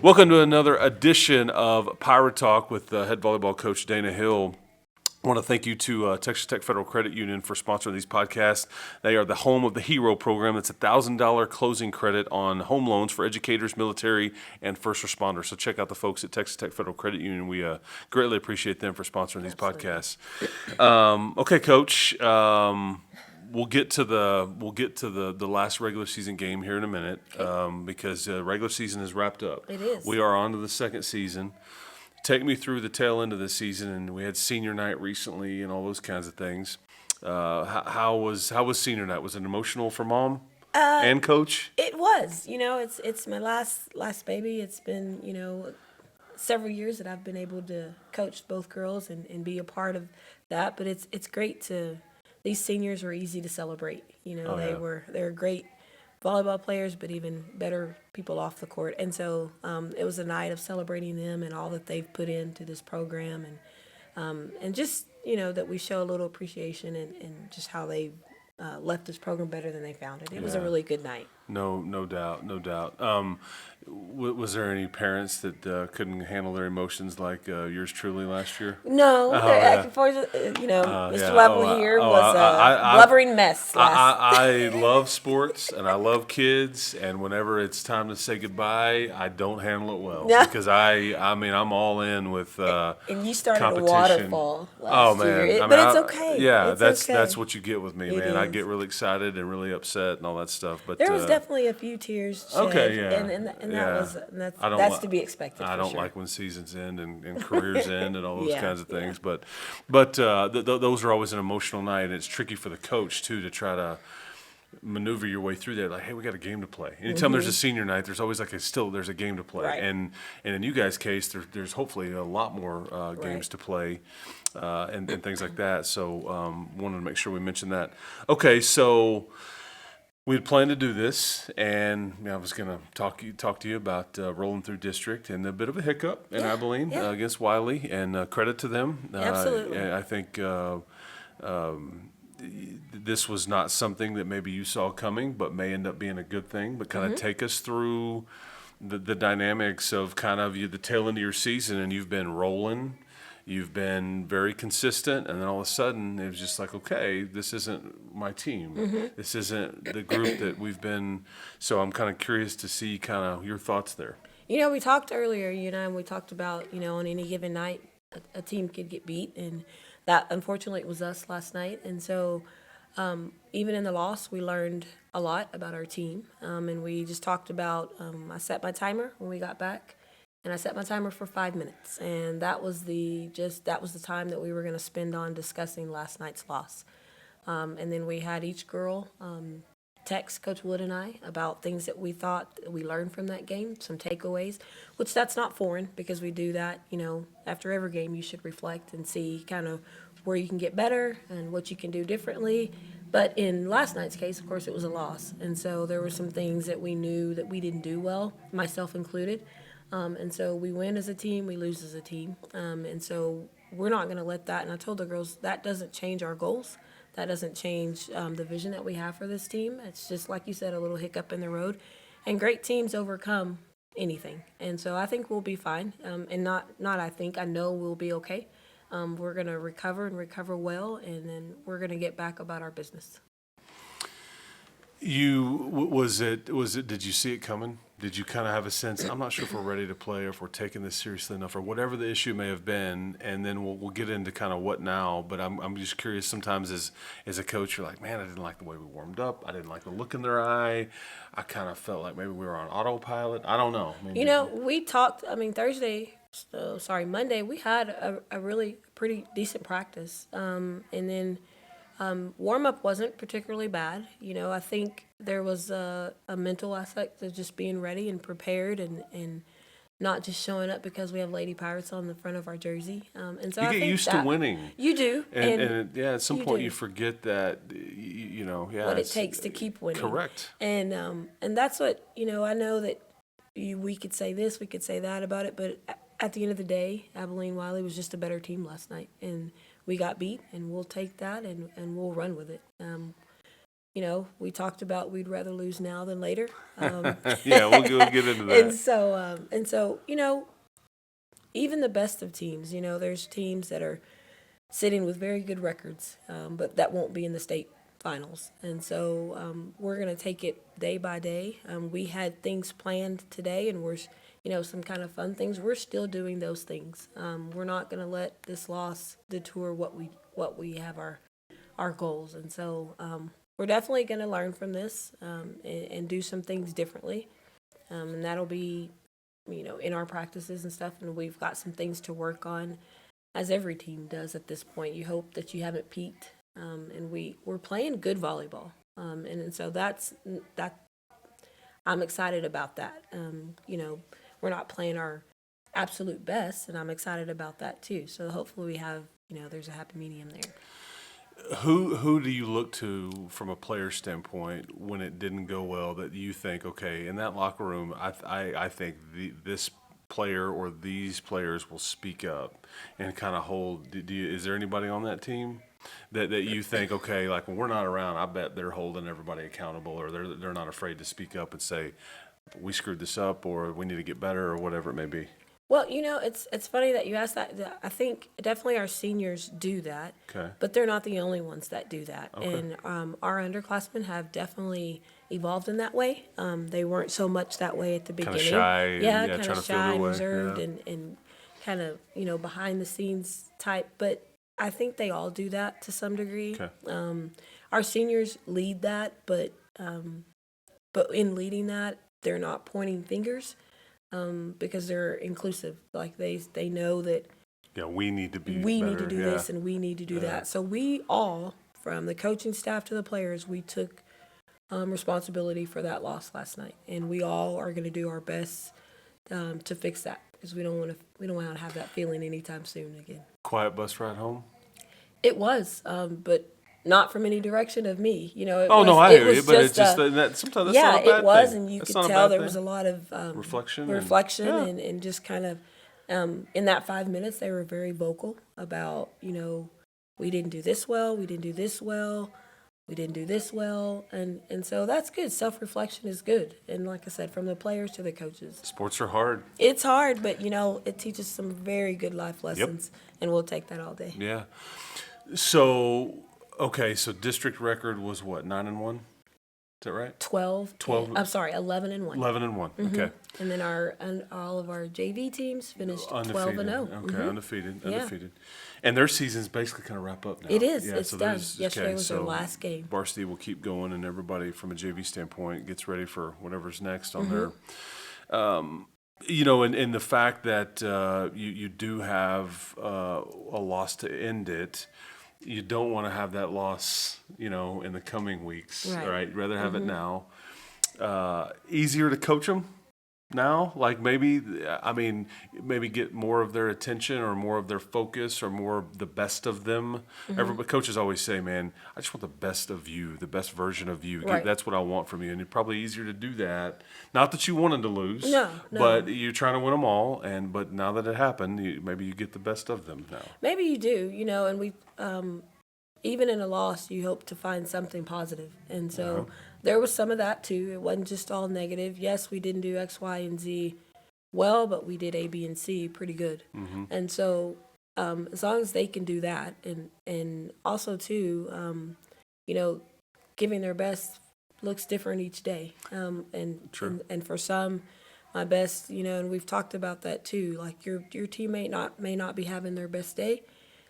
Welcome to another edition of Pirate Talk with head volleyball coach Dana Hill. I want to thank you to Texas Tech Federal Credit Union for sponsoring these podcasts. They are the home of the HERO program. That's a $1,000 closing credit on home loans for educators, military, and first responders. So check out the folks at Texas Tech Federal Credit Union. We greatly appreciate them for sponsoring these podcasts. Okay, Coach. We'll get to the last regular season game here in a minute because regular season is wrapped up. It is. We are on to the second season. Take me through the tail end of the season, and we had senior night recently and all those kinds of things. How was senior night? Was it emotional for mom and coach? It was. It's my last baby. It's been, several years that I've been able to coach both girls and be a part of that. But it's great to. These seniors were easy to celebrate. They're great volleyball players, but even better people off the court. And so it was a night of celebrating them and all that they've put into this program, and just that we show a little appreciation and just how they left this program better than they found it. It was a really good night. No doubt. Was there any parents that couldn't handle their emotions like yours truly last year? No, Mr. Level here was a blubbering mess. I love sports and I love kids, and whenever it's time to say goodbye, I don't handle it well because I'm all in with and you started competition. a waterfall last year. But it's okay. Yeah, it's that's what you get with me, man. I is. get really excited and really upset and all that stuff. But there was definitely a few tears shed. Okay, yeah. And Yeah. that's to be expected. I don't sure. like when seasons end and careers end and all those Yeah, kinds of things. yeah. But those are always an emotional night, and it's tricky for the coach too to try to maneuver your way through there. Like, hey, we got a game to play. Anytime there's a senior night, there's always there's a game to play. Right. And in you guys' case, there's hopefully a lot more games Right. to play and things like that. So wanted to make sure we mentioned that. Okay, so. We had planned to do this, and I was going to talk to you about rolling through district and a bit of a hiccup in Abilene against Wiley, and credit to them. Absolutely. I think this was not something that maybe you saw coming, but may end up being a good thing. But kind of take us through the dynamics of kind of the tail end of your season, and you've been rolling. You've been very consistent, and then all of a sudden it was just like, okay, this isn't my team. This isn't the group that we've been. So I'm kind of curious to see kind of your thoughts there. We talked earlier, and we talked about, on any given night, a team could get beat, and that, unfortunately, it was us last night. And so even in the loss, we learned a lot about our team, and we just talked about, I set my timer when we got back. And I set my timer for 5 minutes, and that was the time that we were going to spend on discussing last night's loss. And then we had each girl text Coach Wood and I about things that we thought we learned from that game, some takeaways, which that's not foreign because we do that. After every game, you should reflect and see kind of where you can get better and what you can do differently. But in last night's case, of course, it was a loss, and so there were some things that we knew that we didn't do well, myself included. And so we win as a team, we lose as a team. And so we're not going to let that. And I told the girls that doesn't change our goals. That doesn't change the vision that we have for this team. It's just, like you said, a little hiccup in the road. And great teams overcome anything. And so I think we'll be fine. And I know we'll be okay. We're going to recover well, and then we're going to get back about our business. Did you see it coming? Did you kind of have a sense, I'm not sure if we're ready to play or if we're taking this seriously enough or whatever the issue may have been, and then we'll get into kind of what now, but I'm just curious sometimes as a coach, you're like, man, I didn't like the way we warmed up. I didn't like the look in their eye. I kind of felt like maybe we were on autopilot. I don't know. Maybe. We talked, Monday, we had a really pretty decent practice. And then warm-up wasn't particularly bad. I think there was a mental aspect of just being ready and prepared and not just showing up because we have Lady Pirates on the front of our jersey. And so you I get think used to winning. You do. And at some point do. you forget that, what it takes to keep winning. Correct. And that's what, I know that we could say this, we could say that about it, but at the end of the day, Abilene Wiley was just a better team last night. And we got beat, and we'll take that and we'll run with it. we talked about we'd rather lose now than later. Yeah, we'll get into that. And so, even the best of teams, there's teams that are sitting with very good records, but that won't be in the state finals. And so we're going to take it day by day. We had things planned today, and we're, some kind of fun things. We're still doing those things. We're not going to let this loss detour what we have our goals. And so we're definitely going to learn from this and do some things differently. And that'll be, in our practices and stuff. And we've got some things to work on, as every team does at this point. You hope that you haven't peaked. And we're playing good volleyball. And so that I'm excited about that. We're not playing our absolute best, and I'm excited about that too. So hopefully we have, there's a happy medium there. Who do you look to from a player standpoint when it didn't go well that you think, okay, in that locker room, I think this player or these players will speak up and kind of hold? Is there anybody on that team that you think, okay, like when we're not around, I bet they're holding everybody accountable, or they're not afraid to speak up and say, we screwed this up, or we need to get better, or whatever it may be? Well, it's funny that you asked that. I think definitely our seniors do that, Okay. but they're not the only ones that do that. Okay. And our underclassmen have definitely evolved in that way. They weren't so much that way at the beginning. Kind of shy. Yeah, trying kind to of feel shy their and way. reserved Yeah. and kind of, behind the scenes type. But I think they all do that to some degree. Okay. Our seniors lead that, but in leading that, they're not pointing fingers. Because they're inclusive. Like they know that We need to be we better. need to do this and we need to do that. So we all, from the coaching staff to the players, we took responsibility for that loss last night, and we all are going to do our best to fix that, because we don't want to have that feeling anytime soon again. Quiet bus ride home? It was, but not from any direction of me. I hear you, but it's just that sometimes that's not a bad it was, thing. and you That's could not a tell bad there thing. was a lot of Reflection and, and- just kind of in that 5 minutes they were very vocal about, we didn't do this well, we didn't do this well, we didn't do this well, and so that's good. Self-reflection is good, and like I said, from the players to the coaches. Sports are hard. It's hard, but it teaches some very good life lessons, and we'll take that all day. Yeah. So, okay, so district record was what, 9-1? Is that right? 12. 11 and 1. 11-1. Okay. And then all of our JV teams finished 12 Undefeated. and 0. Okay, undefeated. Yeah. Undefeated. And their season's basically kind of wrap up now. It is. Yeah, It's so done. there's- Yesterday okay, was their so last game. Varsity will keep going, and everybody from a JV standpoint gets ready for whatever's next on Mm-hmm. their. And the fact that you do have a loss to end it, you don't want to have that loss, in the coming weeks, Right. You'd rather have it now. Easier to coach them now? Like maybe get more of their attention or more of their focus or more of the best of them. Everybody, coaches always say, man, I just want the best of you, the best version of you. Right. That's what I want from you. And it's probably easier to do that. Not that you wanted to lose, No. but you're trying to win them all. But now that it happened, maybe you get the best of them now. Maybe you do, and we, even in a loss, you hope to find something positive. And so there was some of that too. It wasn't just all negative. Yes, we didn't do X, Y, and Z well, but we did A, B, and C pretty good. And so as long as they can do that, and also too, giving their best looks different each day. True. And for some, my best, and we've talked about that too. Like your teammate may not be having their best day,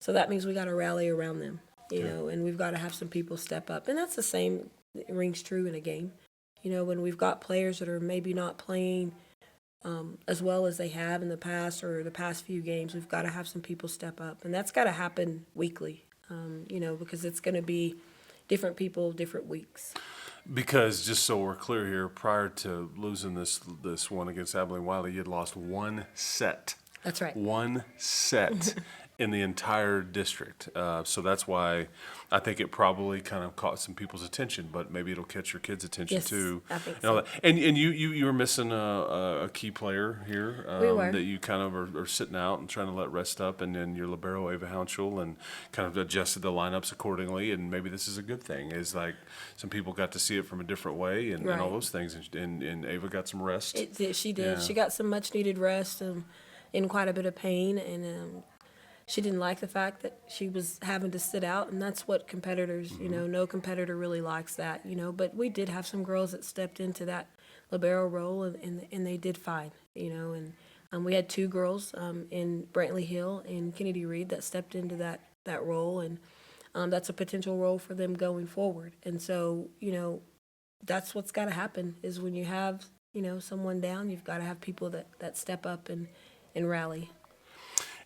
so that means we got to rally around them, and we've got to have some people step up. And that's the same, it rings true in a game. When we've got players that are maybe not playing as well as they have in the past or the past few games, we've got to have some people step up. And that's got to happen weekly, because it's going to be different people, different weeks. Because just so we're clear here, prior to losing this one against Abilene Wiley, you had lost one set. That's right. One set in the entire district. So that's why I think it probably kind of caught some people's attention, but maybe it'll catch your kids' attention Yes, too. I think And, all so. that. And you were missing a key player here We were. that you kind of are sitting out and trying to let rest up, and then your libero Ava Hounshell, and kind of adjusted the lineups accordingly. And maybe this is a good thing. Is like some people got to see it from a different way, and all Right. those things. And Ava got some rest. She did. Yeah. She got some much needed rest, in quite a bit of pain, and she didn't like the fact that she was having to sit out, and that's what competitors, no competitor really likes that, But we did have some girls that stepped into that libero role, and they did fine, and we had two girls in Brantley Hill and Kennedy Reed that stepped into that role, and that's a potential role for them going forward. And so, that's what's got to happen is when you have, someone down, you've got to have people that step up and rally.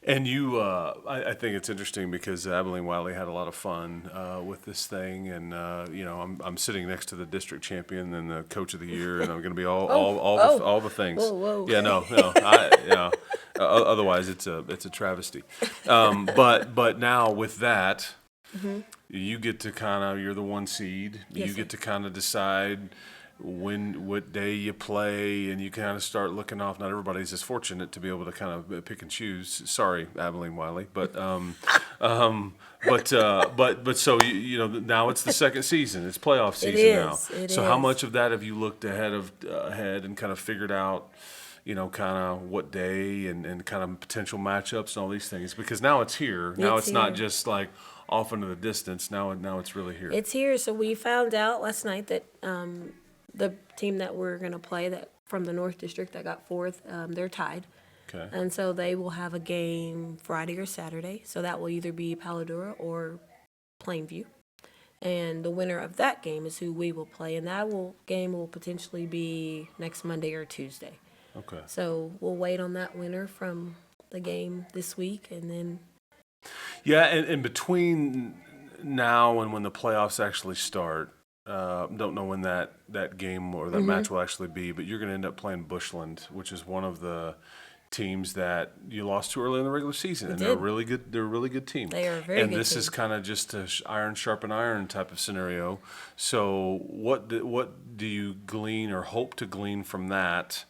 And you, I think it's interesting because Abilene Wiley had a lot of fun with this thing, and I'm sitting next to the district champion and the coach of the year, and I'm going to be all the things. Whoa. Yeah, no, otherwise it's a travesty. But now with that, you get to you're the one seed. Yes, You sir. get to kind of decide what day you play, and you kind of start looking off. Not everybody's as fortunate to be able to kind of pick and choose. Sorry, Abilene Wiley, but so now it's the second season. It's playoff season now. So how much of that have you looked ahead and kind of figured out? Kind of what day and kind of potential matchups and all these things, because now it's here. Now it's not just like off into the distance. Now it's really here. It's here. So we found out last night that the team that we're going to play that from the North District that got fourth, they're tied. Okay. And so they will have a game Friday or Saturday. So that will either be Paladura or Plainview. And the winner of that game is who we will play. And that game will potentially be next Monday or Tuesday. Okay. So we'll wait on that winner from the game this week, and then. Yeah, and between now and when the playoffs actually start, don't know when that game or that match will actually be, but you're going to end up playing Bushland, which is one of the teams that you lost to early in the regular season, and they're really good. They're a really good team. They are a very good team. And this is kind of just a iron sharpen iron type of scenario. So what do you glean or hope to glean from that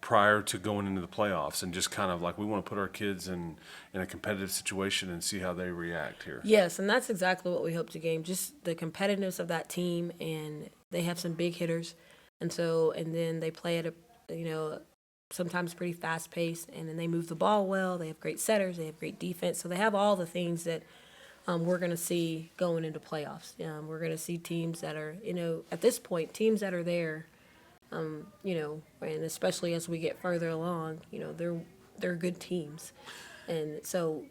prior to going into the playoffs, and just kind of like we want to put our kids in a competitive situation and see how they react here? Yes, and that's exactly what we hope to gain, just the competitiveness of that team, and they have some big hitters, and then they play at a sometimes pretty fast pace, and then they move the ball well, they have great setters, they have great defense, so they have all the things that we're going to see going into playoffs. We're going to see teams that are, at this point, teams that are there, and especially as we get further along, they're good teams. And so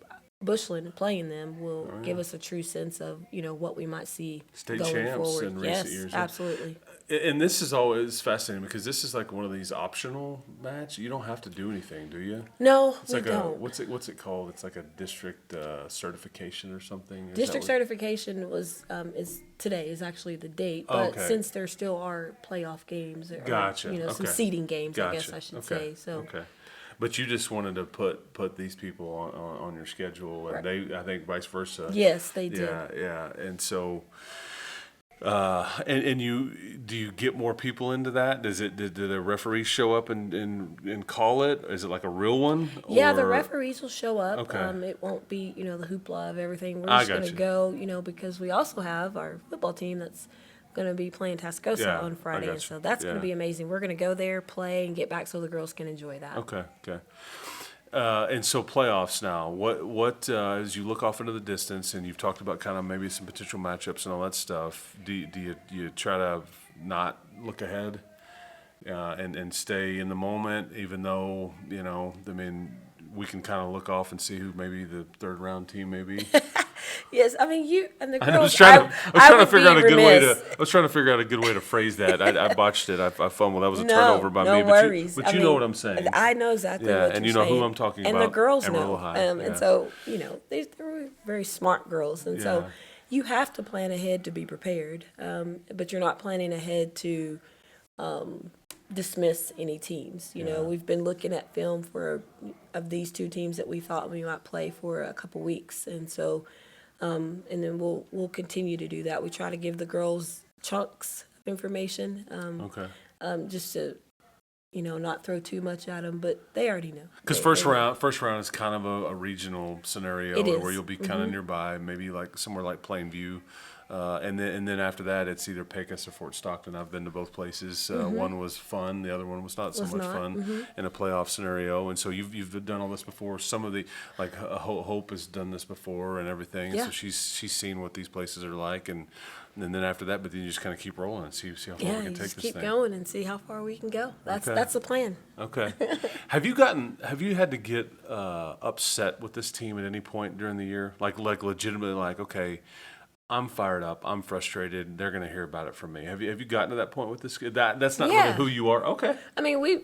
Bushland playing them will give us a true sense of, what we might see State going champs forward. in Yes, recent years. absolutely. And this is always fascinating because this is like one of these optional matches. You don't have to do anything, do you? No, It's we like don't. what's it called? It's like a district certification or something. District certification is today is actually the date, but okay. since there still are playoff games, or, Gotcha. some Okay. seeding games, I guess Gotcha. I should Okay. say. So Okay. But you just wanted to put these people on your schedule, and I think vice versa. yes, they did. Yeah. And so, and do you get more people into that? Did the referees show up and call it? Is it like a real one? Yeah, the or- referees will show up. Okay. It won't be, the hoopla of everything. We're I just going to got go, because we also have our football team that's going to be playing Tascosa Yeah, on Friday. I And got so you. that's going Yeah. to be amazing. We're going to go there, play, and get back so the girls can enjoy that. Okay. And so playoffs now. What as you look off into the distance, and you've talked about kind of maybe some potential matchups and all that stuff. Do you try to not look ahead and stay in the moment, even though we can kind of look off and see who maybe the third round team may be. Yes, I mean you and the girls. I was trying to would figure out be a good way remiss. to. I was trying to figure out a good way to phrase that. I botched it. I fumbled. That was a No, turnover by no me. worries. But I you mean, know what I'm saying. I know exactly Yeah, what and you're you know who saying. I'm talking and about. And the girls Amarillo know. High, yeah. And so, they're very smart girls. And Yeah. so you have to plan ahead to be prepared. But you're not planning ahead to dismiss any teams. You know, we've been looking at film of these two teams that we thought we might play for a couple weeks, and so and then we'll continue to do that. We try to give the girls chunks of information, just to not throw too much at them, but they already know. Because first round is kind of a regional scenario It is. where you'll be kind of nearby, maybe like somewhere like Plainview. And then after that, it's either Pecos or Fort Stockton. I've been to both places. One was fun, the other one was not so much fun in a playoff scenario. And so you've done all this before. Some of the Hope has done this before and everything. Yeah. So she's seen what these places are like, and then after that, but then you just kind of keep rolling and see how far we can take this thing. Keep going and see how far we can go. That's the plan. Okay. Have you had to get upset with this team at any point during the year? Like legitimately, like, okay, I'm fired up. I'm frustrated. They're going to hear about it from me. Have you gotten to that point with this? That's not really who you are. Okay. I mean, we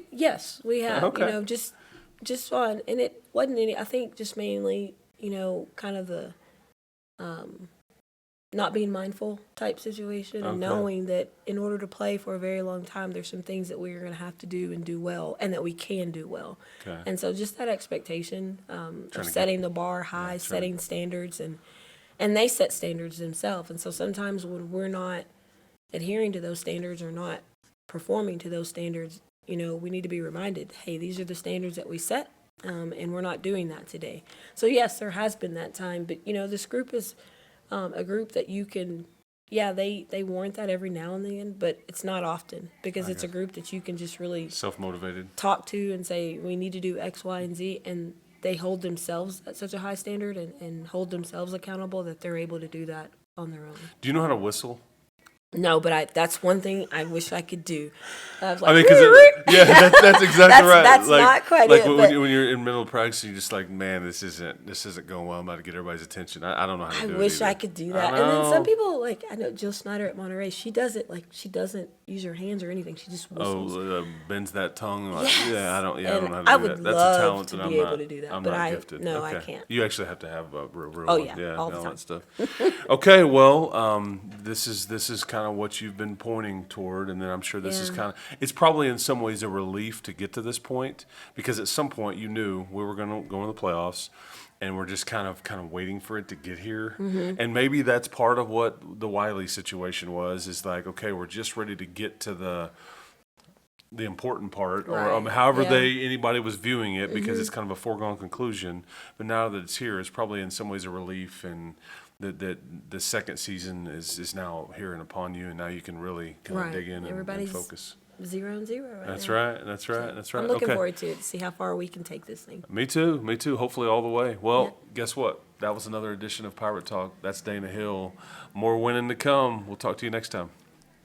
have. Okay. Just fun, and it wasn't any. I think just mainly, kind of the not being mindful type situation, and knowing that in order to play for a very long time, there's some things that we're going to have to do and do well, and that we can do well. Okay. And so just that expectation of setting the bar high, setting standards, and they set standards themselves. And so sometimes when we're not adhering to those standards or not performing to those standards, we need to be reminded, hey, these are the standards that we set, and we're not doing that today. So yes, there has been that time, but this group is a group that you can, they warrant that every now and then, but it's not often, because it's a group that you can just really self-motivated talk to and say, we need to do X, Y, and Z, and they hold themselves at such a high standard and hold themselves accountable that they're able to do that on their own. Do you know how to whistle? No, but that's one thing I wish I could do. I was I mean, that's exactly right. That's not quite like it. when you're in mental practice, you're just like, man, this isn't going well. I'm about to get everybody's attention. I don't know how to do it. I wish either. I could do that. And then some people, I know Jill Snyder at Monterey, she does it she doesn't use her hands or anything. She just whistles. Bends that tongue. Yes. I don't know how to I do would that. That's love a talent to that be able to do that, I'm but not gifted. No, okay. I can't. You actually have to have a real Oh, one. yeah, all the time. That stuff. Okay, well, this is kind of what you've been pointing toward, and then I'm sure this is it's probably in some ways a relief to get to this point, because at some point you knew we were going to go into the playoffs, and we're just kind of waiting for it to get here. And maybe that's part of what the Wiley situation was, is like, okay, we're just ready to get to the important part, or however anybody was viewing it, because it's kind of a foregone conclusion. But now that it's here, it's probably in some ways a relief, and that the second season is now here and upon you, and now you can really kind of dig in and focus. 0-0 right That's now. right. That's right. That's right. I'm looking forward to it, to see how far we can take this thing. Me too. Hopefully all the way. Well, guess what? That was another edition of Pirate Talk. That's Dana Hill. More winning to come. We'll talk to you next time.